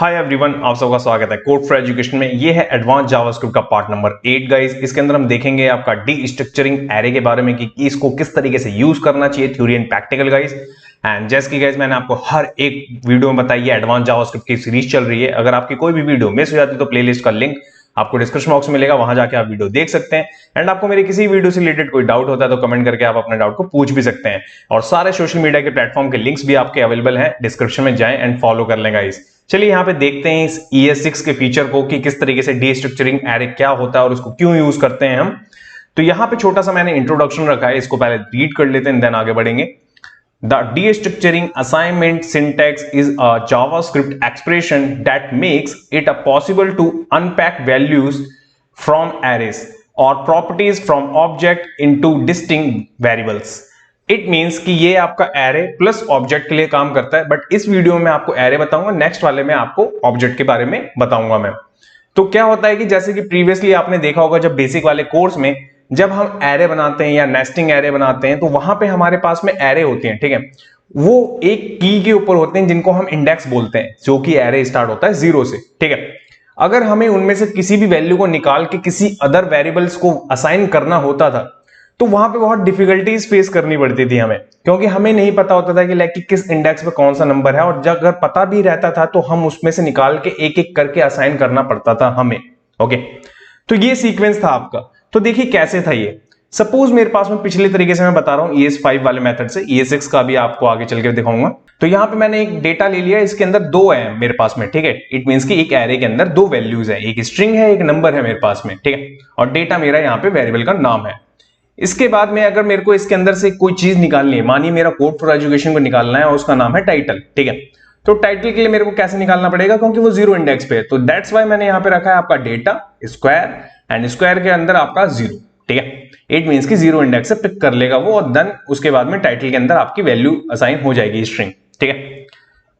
Hi everyone, आप सबका स्वागत है कोड फॉर एजुकेशन में। ये है एडवांस जावास्क्रिप्ट का पार्ट नंबर 8 गाइस। इसके अंदर हम देखेंगे आपका डी स्ट्रक्चरिंग एरे के बारे में कि इसको किस तरीके से यूज करना चाहिए, theory and practical guys. And जैसे कि गाइस मैंने आपको हर एक वीडियो में बताई है, एडवांस जावास्क्रिप्ट की सीरीज चल रही है। अगर आपकी कोई भी वीडियो मिस हो जाती है तो प्लेलिस्ट का लिंक आपको डिस्क्रिप्शन बॉक्स में मिलेगा, वहां जाके आप वीडियो देख सकते हैं। एंड आपको मेरी किसी वीडियो से रिलेटेड कोई डाउट होता है तो कमेंट करके आप अपने डाउट को पूछ भी सकते हैं। और सारे सोशल मीडिया के प्लेटफॉर्म के लिंक्स भी आपके अवेलेबल हैं, डिस्क्रिप्शन में जाएं एंड फॉलो कर लें गाइस। चलिए यहाँ पे देखते हैं इस ES6 के फीचर को कि किस तरीके से डी स्ट्रक्चरिंग एरे क्या होता है और उसको क्यों यूज करते हैं हम। तो यहाँ पे छोटा सा मैंने इंट्रोडक्शन रखा है, इसको पहले रीड कर लेते हैं, देन आगे बढ़ेंगे। The destructuring assignment syntax is a JavaScript expression that makes it possible to unpack values from arrays or properties from object into distinct variables. It means कि ये आपका array plus object के लिए काम करता है, बट इस वीडियो में आपको array बताऊंगा, नेक्स्ट वाले में आपको object के बारे में बताऊंगा मैं। तो क्या होता है कि जैसे कि प्रीवियसली आपने देखा होगा, जब बेसिक वाले कोर्स में जब हम एरे बनाते हैं या नेस्टिंग एरे बनाते हैं तो वहां पे हमारे पास में एरे होती हैं, ठीक है। वो एक की के ऊपर होते हैं जिनको हम इंडेक्स बोलते हैं, जो कि एरे स्टार्ट होता है 0 से, ठीक है। अगर हमें उनमें से किसी भी वैल्यू को निकाल के किसी अदर वेरिएबल्स को असाइन करना होता था तो वहां पे बहुत डिफिकल्टीज फेस करनी पड़ती थी हमें, क्योंकि हमें नहीं पता होता था कि लाइक किस इंडेक्स पे कौन सा नंबर है। और जब अगर पता भी रहता था तो हम उसमें से निकाल के एक एक करके असाइन करना पड़ता था हमें, ओके। तो ये सीक्वेंस था आपका। तो देखिए कैसे था ये। सपोज मेरे पास में पिछले तरीके से मैं बता रहा हूं ES5 वाले मेथड से, ES6 का भी आपको आगे चल के दिखाऊंगा। तो यहां पे मैंने एक डेटा ले लिया, इसके अंदर दो है मेरे पास में, ठीक है। इट मींस कि एक एरे के अंदर दो वैल्यूज है, एक स्ट्रिंग है, एक नंबर है मेरे पास में, ठीक है। और डेटा मेरा यहाँ पे वेरिएबल का नाम है। इसके बाद में अगर मेरे को इसके अंदर से कोई चीज निकालनी है, मानिए मेरा कोड फॉर एजुकेशन को निकालना है और उसका नाम है टाइटल, ठीक है। तो टाइटल के लिए मेरे को कैसे निकालना पड़ेगा, क्योंकि वो 0 इंडेक्स पे है। तो दैट्स वाई मैंने यहाँ पे रखा है आपका डेटा स्क्वायर एंड स्क्वायर के अंदर आपका 0, ठीक है। इट मींस कि 0 इंडेक्स से पिक कर लेगा वो, और देन उसके बाद में टाइटल के अंदर आपकी वैल्यू असाइन हो जाएगी स्ट्रिंग, ठीक है।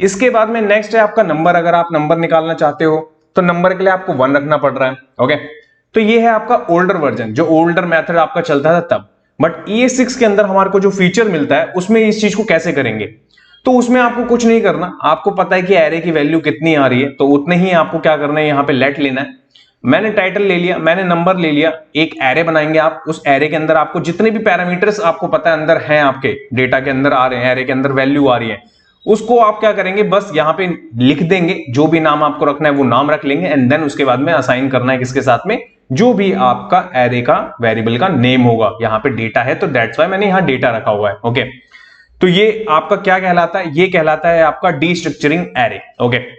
इसके बाद में नेक्स्ट है आपका नंबर। अगर आप नंबर निकालना चाहते हो तो नंबर के लिए आपको 1 रखना पड़ रहा है, ओके। तो ये है आपका ओल्डर वर्जन, जो ओल्डर मेथड आपका चलता था तब। बट ES6 के अंदर हमारे को जो फीचर मिलता है उसमें इस चीज को कैसे करेंगे, तो उसमें आपको कुछ नहीं करना। आपको पता है कि एरे की वैल्यू कितनी आ रही है, तो उतने ही आपको क्या करना है, यहाँ पे लेट लेना है। मैंने टाइटल ले लिया, मैंने नंबर ले लिया, एक एरे बनाएंगे आप। उस एरे के अंदर आपको जितने भी पैरामीटर्स आपको पता है अंदर हैं, आपके डेटा के अंदर आ रहे हैं, एरे के अंदर वैल्यू आ रही है, उसको आप क्या करेंगे, बस यहाँ पे लिख देंगे। जो भी नाम आपको रखना है वो नाम रख लेंगे, एंड देन उसके बाद में असाइन करना है किसके साथ में, जो भी आपका एरे का वेरिएबल का नेम होगा। यहाँ पे डेटा है तो दैट्स वाई मैंने यहाँ डेटा रखा हुआ है, ओके। तो ये आपका क्या कहलाता है, ये कहलाता है आपका डी स्ट्रक्चरिंग एरे, ओके।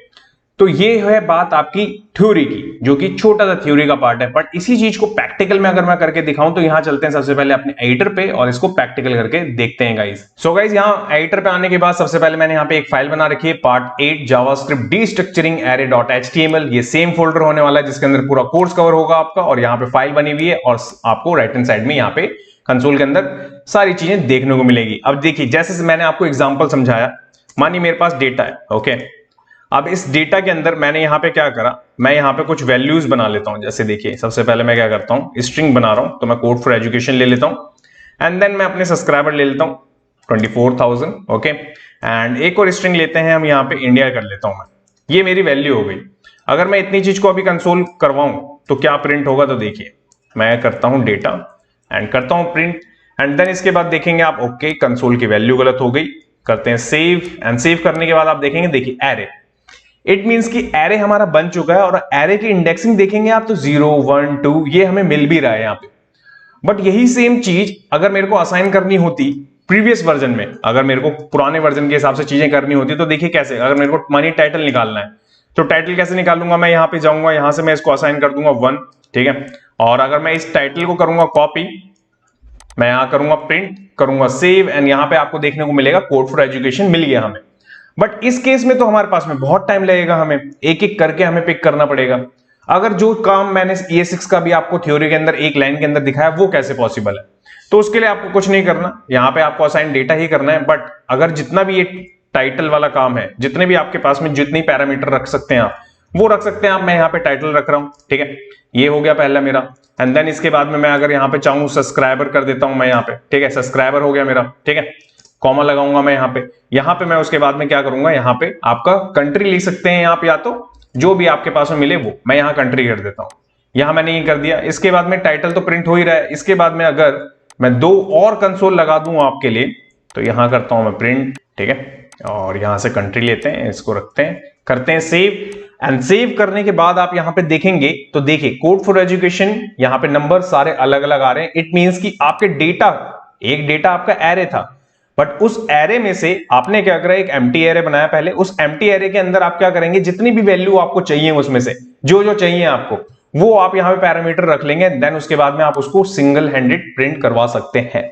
तो ये है बात आपकी थ्योरी की, जो कि छोटा सा थ्योरी का पार्ट है। बट इसी चीज को प्रैक्टिकल में अगर मैं करके दिखाऊं तो यहां चलते हैं सबसे पहले अपने एडिटर पे और इसको प्रैक्टिकल करके देखते हैं गाइस। सो गाइस, यहां एडिटर पे आने के बाद सबसे पहले मैंने यहाँ पे एक फाइल बना रखी है, part 8 JavaScript D structuring array .html। ये सेम फोल्डर होने वाला है जिसके अंदर पूरा कोर्स कवर होगा आपका, और यहाँ पे फाइल बनी हुई है और आपको राइट हैंड साइड में यहाँ पे कंसोल के अंदर सारी चीजें देखने को मिलेगी। अब देखिए, जैसे मैंने आपको एग्जांपल समझाया, मानिए मेरे पास डेटा है, ओके। अब इस डेटा के अंदर मैंने यहाँ पे क्या करा, मैं यहाँ पे कुछ वैल्यूज बना लेता हूँ। जैसे देखिए, सबसे पहले मैं क्या करता हूँ, स्ट्रिंग बना रहा हूँ, तो मैं कोड फॉर एजुकेशन ले लेता हूँ, एंड देन मैं अपने सब्सक्राइबर ले लेता हूँ 24,000, ओके। एंड एक और स्ट्रिंग लेते हैं हम, यहाँ पे इंडिया कर लेता हूँ मैं। ये मेरी वैल्यू हो गई। अगर मैं इतनी चीज को अभी कंसोल करवाऊं तो क्या प्रिंट होगा, तो देखिए मैं करता हूं डेटा एंड करता हूं प्रिंट, एंड देन इसके बाद देखेंगे आप, ओके कंसोल की वैल्यू गलत हो गई, करते हैं सेव, एंड सेव करने के बाद आप देखेंगे, देखिए एरे। इट मींस कि एरे हमारा बन चुका है, और एरे की इंडेक्सिंग देखेंगे आप तो 0 1 2 ये हमें मिल भी रहा है यहाँ पे। बट यही सेम चीज अगर मेरे को असाइन करनी होती प्रीवियस वर्जन में, अगर मेरे को पुराने वर्जन के हिसाब से चीजें करनी होती, तो देखिए कैसे। अगर मेरे को मानी टाइटल निकालना है तो टाइटल कैसे निकालूंगा, मैं यहाँ पे जाऊंगा, यहां से मैं इसको असाइन कर दूंगा 1, ठीक है। और अगर मैं इस टाइटल को करूंगा कॉपी, मैं यहां करूंगा प्रिंट, करूंगा सेव, एंड यहाँ पे आपको देखने को मिलेगा कोड फॉर एजुकेशन मिल गया हमें। बट इस केस में तो हमारे पास में बहुत टाइम लगेगा, हमें एक एक करके हमें पिक करना पड़ेगा। अगर जो काम मैंने ES6 का भी आपको थ्योरी के अंदर एक लाइन के अंदर दिखाया, वो कैसे पॉसिबल है, तो उसके लिए आपको कुछ नहीं करना, यहाँ पे आपको असाइन डेटा ही करना है। बट अगर जितना भी ये टाइटल वाला काम है, जितने भी आपके पास में जितनी पैरामीटर रख सकते हैं आप, वो रख सकते हैं आप। मैं यहाँ पे टाइटल रख रहा हूँ, ठीक है। ये हो गया पहला मेरा, एंड देन इसके बाद में मैं अगर यहाँ पे चाहूँ सब्सक्राइबर कर देता हूँ मैं यहाँ पे, ठीक है। सब्सक्राइबर हो गया मेरा, ठीक है। कॉमा लगाऊंगा मैं यहां पे मैं उसके बाद में क्या करूंगा, यहां पे आपका कंट्री लिख सकते हैं, यहां पे या तो जो भी आपके पास में मिले वो, मैं यहां कंट्री कर देता हूं, यहां मैंने ये कर दिया। इसके बाद में टाइटल तो प्रिंट हो ही रहा है। इसके बाद में अगर मैं 2 और कंसोल लगा दूं आपके लिए, तो यहां करता हूं मैं प्रिंट, ठीक है, और यहां से कंट्री लेते हैं, इसको रखते हैं, करते हैं सेव। एंड सेव करने के बाद आप यहां पे देखेंगे तो देखिए कोड फॉर एजुकेशन, यहां पे नंबर सारे अलग अलग आ रहे हैं। इट मींस कि आपके डेटा, एक डेटा आपका एरे था, बट उस एरे में से आपने क्या करा, एक एम्प्टी एरे बनाया पहले। उस एम्प्टी एरे के अंदर आप क्या करेंगे, जितनी भी वैल्यू आपको चाहिए उसमें से जो जो चाहिए आपको, वो आप यहां पे पैरामीटर रख लेंगे। देन उसके बाद में आप उसको सिंगल हैंडेड प्रिंट करवा सकते हैं।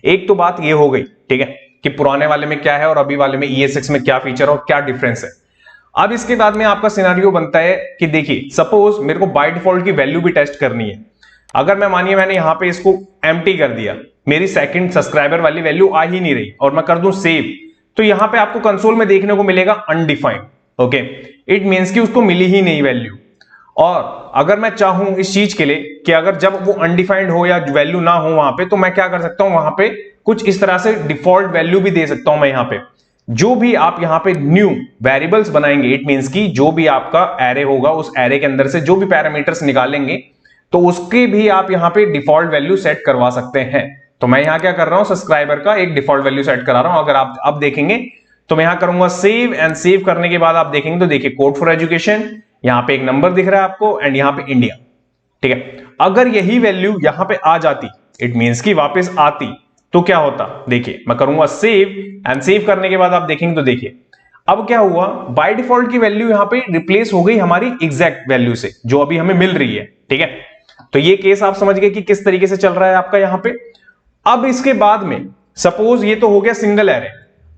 एक तो बात ये हो गई, ठीक है, कि पुराने वाले में क्या है और अभी वाले में ES6 में क्या फीचर और क्या डिफरेंस है। अब इसके बाद में आपका सिनेरियो बनता है कि देखिए सपोज मेरे को बाय डिफॉल्ट की वैल्यू भी टेस्ट करनी है। अगर मैं मानिए मैंने यहां पे इसको एम्प्टी कर दिया, मेरी सेकंड सब्सक्राइबर वाली वैल्यू आ ही नहीं रही, और मैं कर दूं सेव, तो यहां पे आपको कंसोल में देखने को मिलेगा अनडिफाइंड। ओके, इट मींस कि उसको मिली ही नहीं वैल्यू। और अगर मैं चाहूं इस चीज के लिए कि अगर जब वो अनडिफाइंड हो या वैल्यू ना हो वहां पे, तो मैं क्या कर सकता हूं, वहां पे कुछ इस तरह से डिफॉल्ट वैल्यू भी दे सकता हूं मैं यहां पे। जो भी आप यहां पे न्यू वेरिएबल्स बनाएंगे, इट मींस की जो भी आपका एरे होगा, उस एरे के अंदर से जो भी पैरामीटर्स निकालेंगे, तो उसके भी आप यहां पे डिफॉल्ट वैल्यू सेट करवा सकते हैं। तो मैं यहां क्या कर रहा हूं, सब्सक्राइबर का एक डिफॉल्ट वैल्यू सेट करा रहा हूं। अगर आप अब देखेंगे तो मैं यहां करूंगा सेव, एंड सेव करने के बाद आप देखेंगे तो देखिए कोड फॉर एजुकेशन, यहां पे एक नंबर दिख रहा है आपको, एंड यहां पे इंडिया, ठीक है। अगर यही वैल्यू यहां पे आ जाती, इट मींस की वापस आती, तो क्या होता, देखिए मैं करूंगा सेव, एंड सेव करने के बाद आप देखेंगे तो देखिए अब क्या हुआ, बाय डिफॉल्ट की वैल्यू यहां पे रिप्लेस हो गई हमारी एग्जैक्ट वैल्यू से जो अभी हमें मिल रही है, ठीक है। तो ये केस आप समझ गए कि किस तरीके से चल रहा है आपका यहां पे। अब इसके बाद में सपोज ये तो हो गया सिंगल एरे,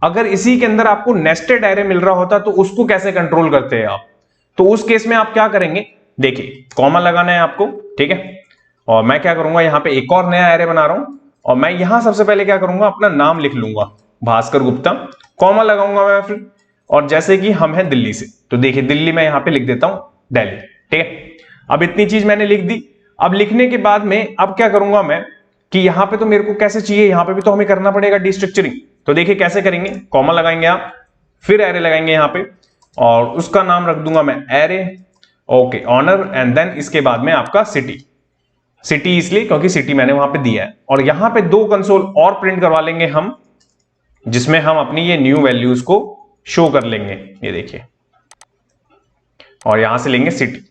अगर इसी के अंदर आपको नेस्टेड एरे मिल रहा होता तो उसको कैसे कंट्रोल करते हैं आप। तो उस केस में आप क्या करेंगे, देखिए कॉमा लगाना है आपको, ठीक है, और मैं क्या करूंगा, यहां पे एक और नया एरे बना रहा हूं, और मैं यहां सबसे पहले क्या करूंगा, अपना नाम लिख लूंगा, भास्कर गुप्ता, कॉमा लगाऊंगा मैं फिर, और जैसे कि हम हैं दिल्ली से, तो देखिए दिल्ली मैं यहां पे लिख देता हूं दिल्ली, ठीक है। अब इतनी चीज मैंने लिख दी। अब लिखने के बाद में अब क्या करूंगा मैं, कि यहां पे तो मेरे को कैसे चाहिए, यहां पे भी तो हमें करना पड़ेगा डिस्ट्रक्चरिंग। तो देखिए कैसे करेंगे, कॉमा लगाएंगे आप, फिर एरे लगाएंगे यहां पे, और उसका नाम रख दूंगा मैं array, okay, honour, and then इसके बाद में आपका सिटी। सिटी इसलिए क्योंकि सिटी मैंने वहां पे दिया है, और यहां पे 2 कंसोल और प्रिंट करवा लेंगे हम, जिसमें हम अपनी ये न्यू वैल्यूज को शो कर लेंगे, ये देखिए, और यहां से लेंगे सिटी।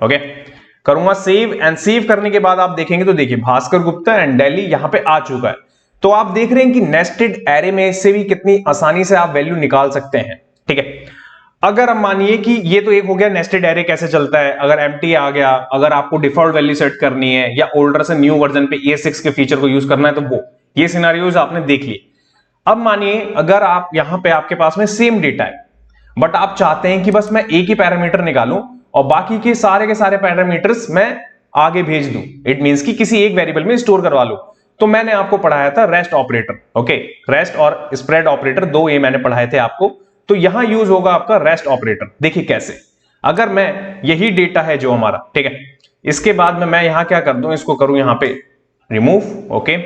ओके, करूंगा सेव, एंड सेव करने के बाद आप देखेंगे तो देखिए भास्कर गुप्ता एंड दिल्ली यहां पे आ चुका है। तो आप देख रहे हैं कि नेस्टेड एरे में से भी कितनी आसानी से आप वैल्यू निकाल सकते हैं, ठीक है। अगर हम मानिए कि ये तो एक हो गया नेस्टेड एरे कैसे चलता है, अगर एम्प्टी आ गया, अगर आपको डिफॉल्ट वैल्यू सेट करनी है या ओल्डर से न्यू वर्जन पे ES6 के फीचर को यूज करना है, तो वो ये सिनेरियोज आपने देख लिए। अब मानिए अगर आप यहां पे आपके पास में सेम डेटा है, बट आप चाहते हैं कि बस मैं एक ही पैरामीटर निकालूं और बाकी के सारे पैरामीटर्स मैं आगे भेज दूं, इट मींस कि किसी एक वेरिएबल में स्टोर करवा लूं। तो मैंने आपको पढ़ाया था रेस्ट ऑपरेटर, ओके, रेस्ट और स्प्रेड ऑपरेटर, 2 ये मैंने पढ़ाए थे आपको। तो यहां यूज होगा आपका रेस्ट ऑपरेटर। देखिए कैसे, अगर मैं यही डेटा है जो हमारा, ठीक है, इसके बाद में मैं यहां क्या कर दूं, इसको करूं यहां पे रिमूव, ओके,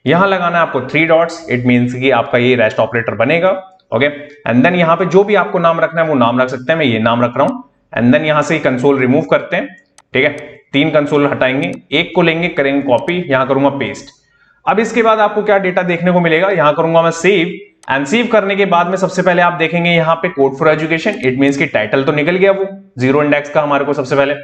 यहां लगाना है आपको 3 डॉट्स, इट मींस कि आपका ये रेस्ट ऑपरेटर बनेगा, ओके। एंड देन यहां पे जो भी आपको नाम रखना है वो नाम रख सकते हैं, मैं ये नाम रख रहा हूं। एंड देन यहां से कंसोल रिमूव करते हैं, ठीक है, 3 कंसोल हटाएंगे, एक को लेंगे, करेंगे कॉपी, यहां करूंगा पेस्ट। अब इसके बाद आपको क्या डेटा देखने को मिलेगा, यहां करूंगा मैं सेव, एंड सेव करने के बाद में सबसे पहले आप देखेंगे यहां पे code for education, it means कि टाइटल तो निकल गया वो 0 इंडेक्स का हमारे को सबसे पहले,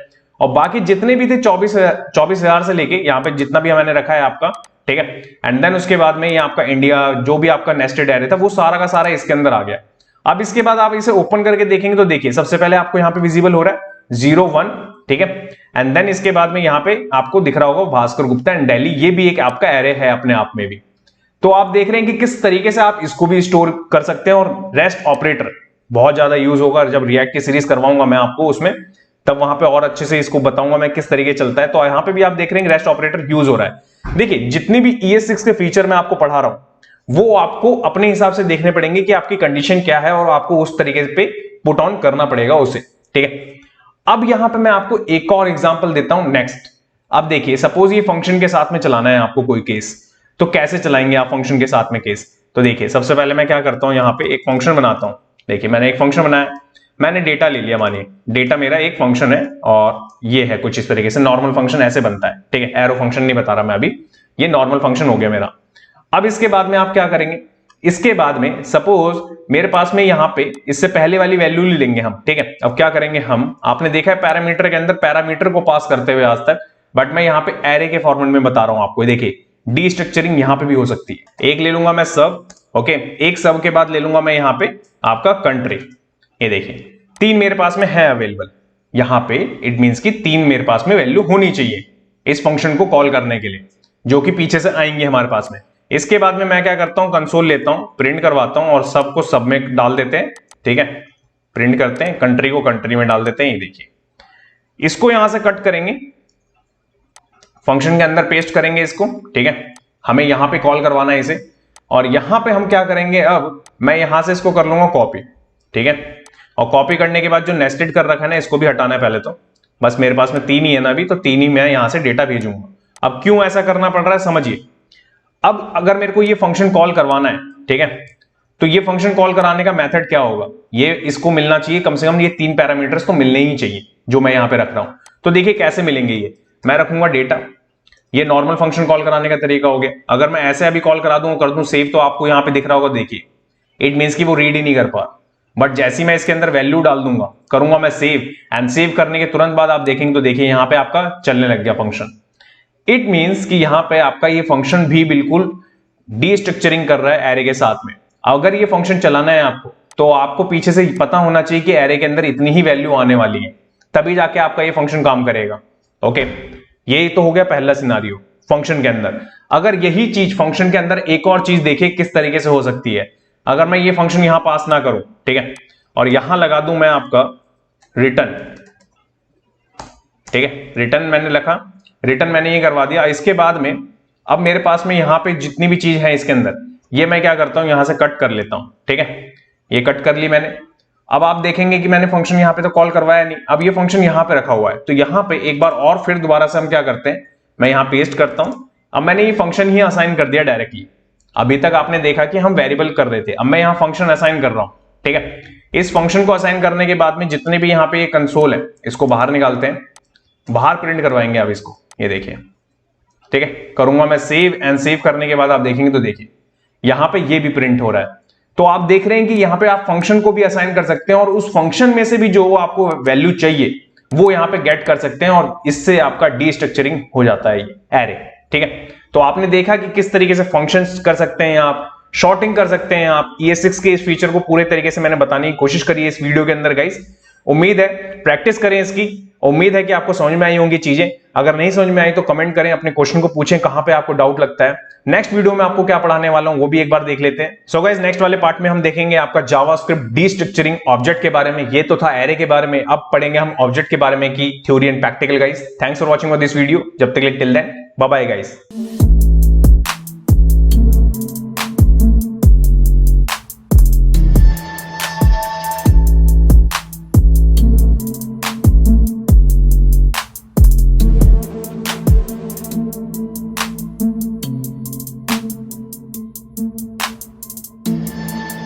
और बाकी जितने भी थे 24,000 से लेके यहां पे जितना भी मैंने रखा है आपका, ठीक है। एंड देन उसके बाद में ये आपका इंडिया, जो भी आपका नेस्टेड एरे था वो सारा का सारा इसके अंदर आ गया। अब इसके बाद आप इसे ओपन करके देखेंगे तो देखिए सबसे पहले आपको यहां पे विजिबल हो रहा है 01, ठीक है। एंड देन इसके बाद में यहां पे आपको दिख रहा होगा भास्कर गुप्ता एंड दिल्ली, ये भी एक आपका एरे है अपने आप में भी। तो आप देख रहे हैं कि किस तरीके से आप इसको भी स्टोर कर सकते हैं, और रेस्ट ऑपरेटर बहुत ज्यादा यूज होगा जब रिएक्ट की सीरीज करवाऊंगा मैं आपको उसमें, तब वहां पे और अच्छे से इसको बताऊंगा मैं किस तरीके चलता है। तो यहां पे भी आप देख रहे हैं रेस्ट ऑपरेटर यूज हो रहा है। देखिए जितनी भी ES6 के फीचर मैं आपको पढ़ा रहा हूं वो आपको अपने हिसाब से देखने पड़ेंगे कि आपकी कंडीशन क्या है, और आपको उस तरीके पे पुट ऑन करना पड़ेगा उसे, ठीक है। अब यहां पे मैं आपको एक और एग्जांपल देता हूं नेक्स्ट। अब देखिए सपोज ये फंक्शन के साथ में चलाना है आपको कोई केस, तो कैसे चलाएंगे आप फंक्शन के साथ में केस। तो देखिए सबसे पहले मैं क्या करता हूं, यहां पे एक फंक्शन बनाता हूं। देखिए मैंने एक फंक्शन बनाया, मैंने डेटा ले लिया, मानिए डेटा मेरा एक फंक्शन है और ये है कुछ इस तरीके से नॉर्मल फंक्शन ऐसे बनता है, ठीक है। एरो फंक्शन नहीं बता रहा मैं अभी, ये नॉर्मल फंक्शन हो गया मेरा। अब इसके बाद में आप क्या करेंगे, इसके बाद में सपोज मेरे पास में यहां पे इससे पहले वाली वैल्यू ले लेंगे हम, ठीक है। अब क्या करेंगे हम, आपने देखा है पैरामीटर के अंदर पैरामीटर को पास करते हुए आज तक, बट मैं यहां पे एरे के फॉर्मेट में बता रहा हूं आपको। देखिए डी स्ट्रक्चरिंग यहां पे भी हो सकती है। एक ले लूंगा मैं सब, ओके, एक सब के बाद ले लूंगा मैं यहां पे आपका कंट्री। ये देखिए 3 मेरे पास में है अवेलेबल यहां पे, इट मींस कि 3 मेरे पास में वैल्यू होनी चाहिए इस फंक्शन को कॉल करने के लिए, जो कि पीछे से आएंगे हमारे पास में। इसके बाद में मैं क्या करता हूं, कंसोल लेता हूं, प्रिंट करवाता हूं और सबको सब में डाल देते हैं, ठीक है। प्रिंट करते हैं, कंट्री को कंट्री में डाल देते हैं। ये देखिए इसको यहां से कट करेंगे, फंक्शन के अंदर पेस्ट करेंगे इसको, ठीक है। हमें यहां पे कॉल करवाना है इसे, और यहां पे हम क्या करेंगे, अब मैं यहां से इसको कर लूंगा कॉपी, ठीक है। और कॉपी करने के बाद जो नेस्टेड कर रखा है ना, इसको भी हटाना है पहले तो। बस मेरे पास में 3 ही है ना अभी, तो 3 ही मैं यहां से डेटा भेजूंगा। अब क्यों ऐसा करना पड़ रहा है समझिए। अब अगर मेरे को ये फंक्शन कॉल करवाना है, ठीक है, तो ये फंक्शन कॉल कराने का मेथड क्या होगा, ये इसको मिलना चाहिए कम से कम, ये 3 पैरामीटर्स तो मिलने ही चाहिए जो मैं यहां पे रख रहा हूं। तो देखिए कैसे मिलेंगे ये, मैं रखूंगा डेटा, ये नॉर्मल फंक्शन कॉल कराने का तरीका हो गया। अगर मैं ऐसे अभी कॉल करा दूं, कर दूं सेव, तो आपको यहां पे दिख रहा होगा, देखिए इट मींस कि वो रीड ही नहीं कर पा। बट जैसे ही मैं इसके अंदर वैल्यू डाल दूंगा, करूंगा मैं सेव, एंड सेव करने के तुरंत बाद आप देखेंगे तो देखिए यहां पे आपका चलने लग गया फंक्शन। इट मींस कि यहां पे आपका ये फंक्शन भी बिल्कुल डी स्ट्रक्चरिंग कर रहा है एरे के साथ में। अगर ये फंक्शन चलाना है आपको, तो आपको पीछे से पता होना चाहिए कि एरे के अंदर इतनी ही वैल्यू आने वाली है, तभी जाके आपका ये फंक्शन काम करेगा। ओके, ये तो हो गया पहला सिनारियो फंक्शन के अंदर। अगर यही चीज फंक्शन के अंदर एक और चीज देखिए किस तरीके से हो सकती है। अगर मैं ये फंक्शन यहां पास ना करूं, ठीक है, और यहां लगा दूं मैं आपका रिटर्न, ठीक है, रिटर्न मैंने लिखा, रिटर्न मैंने ये करवा दिया। इसके बाद में अब मेरे पास में यहां पे जितनी भी चीज है इसके अंदर, ये मैं क्या करता हूं, यहां से कट कर लेता हूं, ठीक है। ये कट कर ली मैंने। अब आप देखेंगे कि मैंने फंक्शन यहां पे तो कॉल करवाया नहीं, अब ये फंक्शन यहां पे रखा हुआ है। तो यहां पे एक बार और फिर दोबारा से हम क्या करते हैं, मैं यहां पेस्ट करता हूं। अब मैंने ये फंक्शन ही असाइन कर दिया डायरेक्टली। अभी तक आपने देखा कि हम वेरिएबल कर रहे थे, अब मैं यहां फंक्शन असाइन कर रहा हूं, ठीक है। इस फंक्शन को असाइन करने के बाद में जितने भी यहां पे ये कंसोल है, इसको बाहर निकालते हैं, बाहर प्रिंट करवाएंगे अब इसको। ये देखिए, ठीक है, करूंगा मैं सेव, एंड सेव करने के बाद आप देखेंगे तो देखिए यहां पे ये भी प्रिंट हो रहा है। तो आप देख रहे हैं कि यहां पे आप फंक्शन को भी असाइन कर सकते हैं, और उस फंक्शन में से भी जो आपको वैल्यू चाहिए वो यहां पे गेट कर सकते हैं, और इससे आपका डी स्ट्रक्चरिंग हो जाता है ये एरे, ठीक है। तो आपने देखा कि किस तरीके से फंक्शंस कर सकते हैं आप, शॉर्टिंग कर सकते हैं आप। ES6 के इस फीचर को पूरे तरीके से मैंने बताने की कोशिश करी है इस वीडियो के अंदर गाइस। उम्मीद है प्रैक्टिस करें इसकी, उम्मीद है कि आपको समझ में आई होंगी चीजें। अगर नहीं समझ में आई तो कमेंट करें, अपने क्वेश्चन को पूछें कहां पे आपको डाउट लगता है। नेक्स्ट वीडियो में आपको क्या पढ़ाने वाला हूं वो भी एक बार देख लेते हैं। सो गाइस नेक्स्ट वाले पार्ट में हम देखेंगे आपका जावास्क्रिप्ट डी स्ट्रक्चरिंग ऑब्जेक्ट के बारे में। ये तो था एरे के बारे में, अब पढ़ेंगे हम ऑब्जेक्ट के बारे में की theory and practical guys. Thanks for watching this video. जब तक till then bye bye guys.